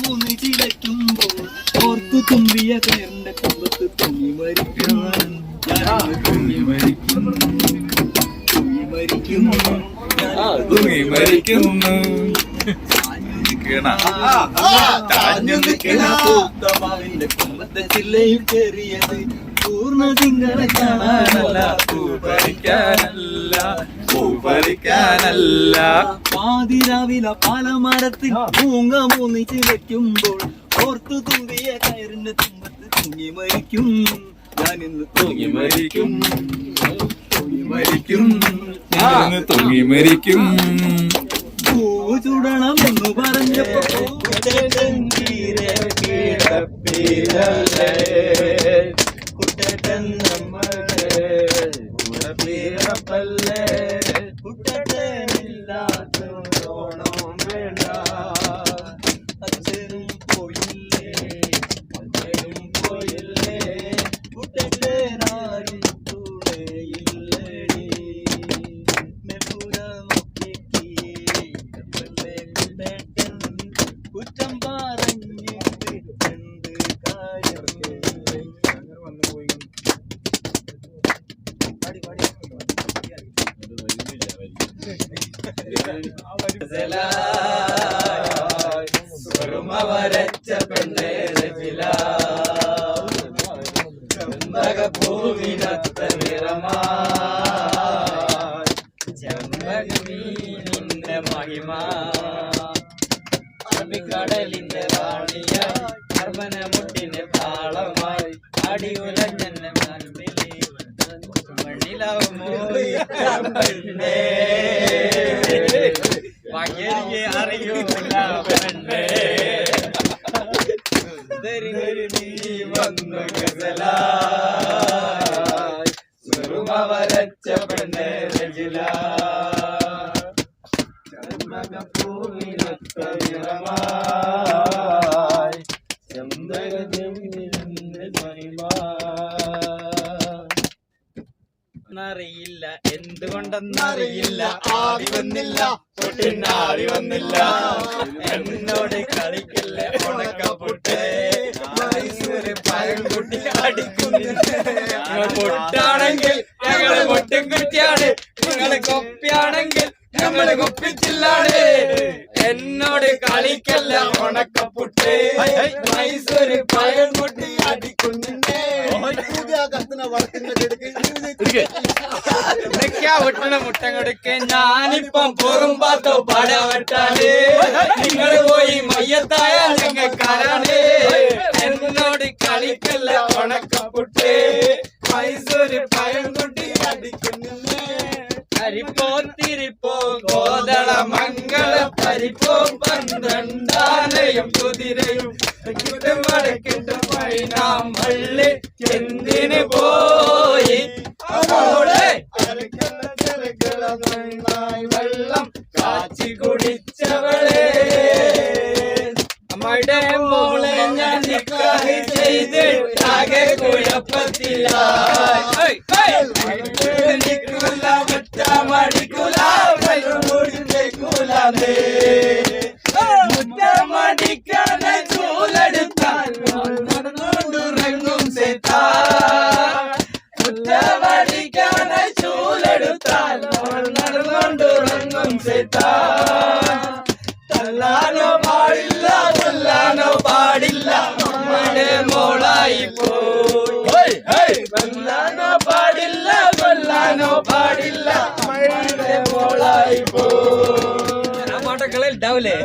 മൂന്ന് ചിലയ്ക്കുമ്പോൾ ഓർത്തു തുമ്പിയ കയറിന്റെ കുമ്പത്ത് തൂങ്ങി മരിക്കാൻ തൂങ്ങി മരിക്കുന്നു പൂത്തമാവിന്റെ കുമ്പത്തെ ചില്ലയിൽ കയറിയത് പൂർണ്ണ തിങ്കളെ കാണാനല്ല പൂപ്പറിക്കാനല്ല പാതിരാവില പാലമരത്തിൽ പൂങ്ങ മൂന്നിച്ച് വെക്കുമ്പോൾ ഓർത്തു തുമ്പിയ കയറിന്റെ തുമ്പത്ത് തൂങ്ങി മരിക്കും ഞാനിന്ന് തൂങ്ങി മരിക്കും പൂ ചുടണമെന്നു പറഞ്ഞപ്പോ കുട്ടൻ കുട്ടനില്ലാത്തോണം വേണ്ട അച്ഛനും പോയില്ലേ കുട്ടനാരും തുണയില്ലടി കുറ്റം പറഞ്ഞിട്ട് എന്ത് കാര്യം വരച്ച പെണ്ണേ പൂവിനത്ത നിറമാ ചെമ്പകമീനിന്റെ മഹിമ അറബിക്കടലിന്റെ റാണിയായി കർമ്മന മുട്ടിന്റെ താളമായി അടിയുലഞ്ഞെന്നെ മണ്ണിലാവുമോ അറിയൂല പെണ്ണേ നീ വന്നു ഗസലായി സുറുമ വരച്ച പെണ്ണേ രജില പൂവിനത്ത നിറമായി അറിയില്ല എന്തുകൊണ്ടെന്നറിയില്ല ആടി വന്നില്ല പൊട്ടിനാടി വന്നില്ല എന്നോട് കളിക്കല്ലേ ഉണക്കപ്പൊട്ടേ പഴം കുട്ടി അടിക്കുന്നില്ല പൊട്ടാണെങ്കിൽ ഞങ്ങള് പൊട്ടും കുട്ടിയാണ് നിങ്ങള് കൊപ്പിയാണെങ്കിൽ ഞങ്ങള് കൊപ്പിച്ചില്ലാണ് എന്നോട് കളിക്കല്ല ഉണക്കപ്പൊട്ടേ മൈസൂര് പഴം കുട്ടി അടിക്കുന്നില്ലേ മുട്ടം കൊടുക്കെ ഞാനിപ്പം പോകുമ്പാത്തോ പടവട്ടാണ് നിങ്ങള് പോയി മയ്യത്തായ ഞങ്ങൾക്കാരാണ് എന്നോട് കളിക്കല്ല ഉണക്കപ്പൊട്ടേ മൈസൂര് പഴം കുട്ടി അടിക്കുന്നില്ലേ പരിപ്പോ തിരിപ്പോ ഗോതള മംഗള പരിപ്പോ പന്ത്രണ്ടാനയും കുതിരയും വടക്കിട്ട് പൈനാം പള്ളി എന്തിന് പോയി വെള്ളം കാച്ചി കുടിച്ചവളെ നമ്മുടെ മോളെ ഞാൻ നിക്കാഹ് ചെയ്ത് ആകെ കുഴപ്പത്തിലായി നിക്കൂല മറ്റ മടിക്കൂല കൂലാതെ മുറ്റമടിക്കാന ചൂലെടുത്താൽ നടന്നുറങ്ങും സെത്താ മുറ്റമടിക്കാന ചൂലെടുത്താൽ നടന്നുറങ്ങും സെത്താ തല്ലാനോ പാടില്ല കൊല്ലാനോ പാടില്ല നമ്മുടെ മോളായി പോയി കൊല്ലാനോ പാടില്ല കൊല്ലാനോ പാടില്ല നമ്മുടെ മോളായി പോയി പാട്ടൊക്കെ ഉണ്ടാവില്ലേ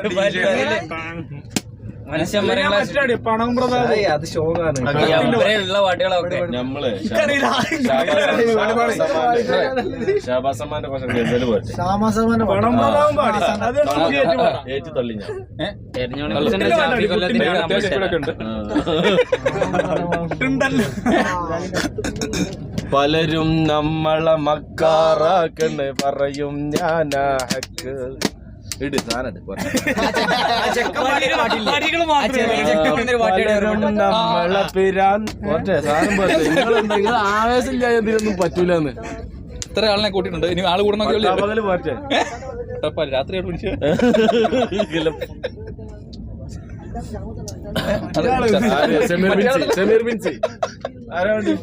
മനുഷ്യന്മാരെ പണം അത് ഷോകാണ് ഉള്ള പാട്ടുകളൊക്കെ നമ്മള് ഷാബാസമ്മാന്റെ ഏറ്റു തള്ളി പലരും നമ്മളെ മക്കാറാക്കണ് പറയും ഞാനാ ഹക്ക് നമ്മളെ പിരാൻ ആവേശമില്ലാതിരൊന്നും പറ്റൂലെന്ന് ഇത്ര ആളിനെ കൂട്ടിയിട്ടുണ്ട്. ഇനി ആള് കൂടണം രാത്രി സമീർ ബിൻസി ആരാ വേണ്ടി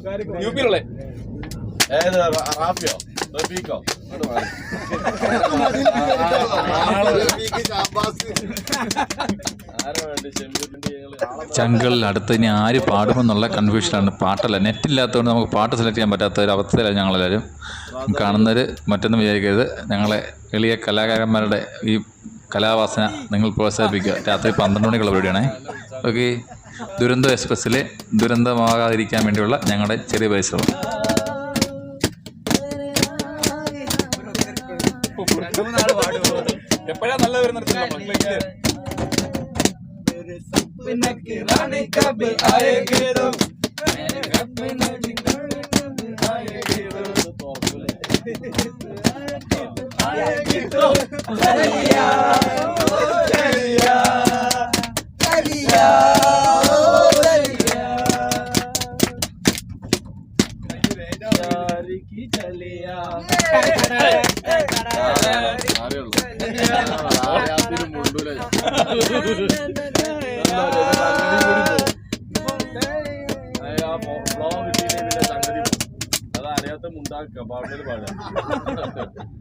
യു പിയിലുള്ള ഏത് റാഫിയോ റഫീഖോ ആരാ വേണ്ടി ഷമീറിന്റെ ചങ്കളിൽ അടുത്ത് ഇനി ആര് പാടുമെന്നുള്ള കൺഫ്യൂഷനാണ്. പാട്ടല്ല, നെറ്റില്ലാത്തതുകൊണ്ട് നമുക്ക് പാട്ട് സെലക്ട് ചെയ്യാൻ പറ്റാത്ത ഒരു അവസ്ഥയിലാണ് ഞങ്ങളെല്ലാവരും. കാണുന്നവർ മറ്റൊന്നും വിചാരിക്കരുത്. ഞങ്ങളെ എളിയ കലാകാരന്മാരുടെ ഈ കലാവാസന നിങ്ങൾ പ്രോത്സാഹിപ്പിക്കുക. രാത്രി 12 മണിക്കുള്ള പരിപാടിയാണേ. ഓക്കെ, ദുരന്തം എക്സ്പ്രസ്സിലെ ദുരന്തമാകാതിരിക്കാൻ വേണ്ടിയുള്ള ഞങ്ങളുടെ ചെറിയ പരിശ്രമം. എപ്പോഴാ നല്ല വരുന്ന അതറിയാത്ത മുണ്ടാക്കുക പാട്ടിൽ പാടുക.